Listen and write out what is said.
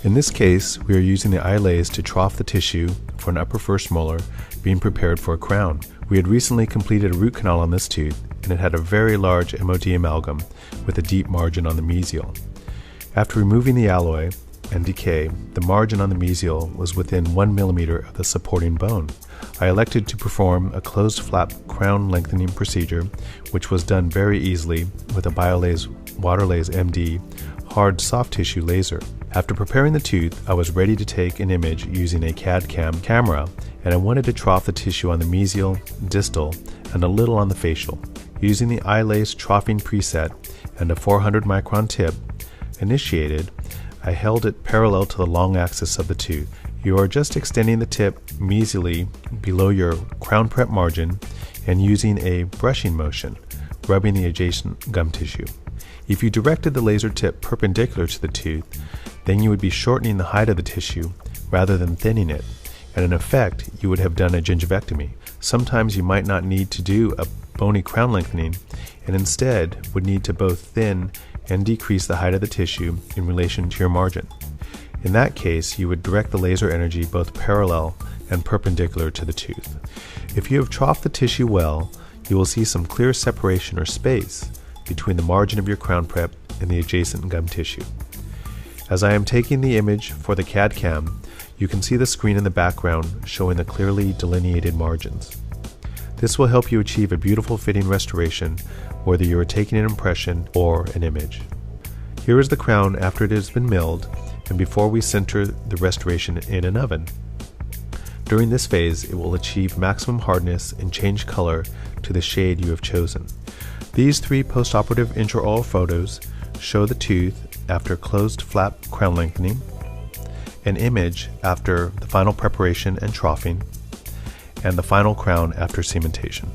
In this case, we are using the iLase to trough the tissue for an upper first molar being prepared for a crown. We had recently completed a root canal on this tooth, and it had a very large MOD amalgam with a deep margin on the mesial. After removing the alloy and decay, the margin on the mesial was within 1 millimeter of the supporting bone. I elected to perform a closed flap crown lengthening procedure, which was done very easily with a BioLase WaterLase MD hard soft tissue laser. After preparing the tooth, I was ready to take an image using a CAD-CAM camera, and I wanted to trough the tissue on the mesial, distal, and a little on the facial. Using the iLase troughing preset and a 400 micron tip initiated, I held it parallel to the long axis of the tooth. You are just extending the tip mesially below your crown prep margin and using a brushing motion, rubbing the adjacent gum tissue. If you directed the laser tip perpendicular to the tooth, then you would be shortening the height of the tissue rather than thinning it, and in effect, you would have done a gingivectomy. Sometimes you might not need to do a bony crown lengthening, and instead would need to both thin and decrease the height of the tissue in relation to your margin. In that case, you would direct the laser energy both parallel and perpendicular to the tooth. If you have troughed the tissue well, you will see some clear separation or space between the margin of your crown prep and the adjacent gum tissue. As I am taking the image for the CAD-CAM, you can see the screen in the background showing the clearly delineated margins. This will help you achieve a beautiful fitting restoration, whether you are taking an impression or an image. Here is the crown after it has been milled and before we center the restoration in an oven. During this phase, it will achieve maximum hardness and change color to the shade you have chosen. These 3 postoperative intraoral photos show the tooth after closed flap crown lengthening, an image after the final preparation and troughing, and the final crown after cementation.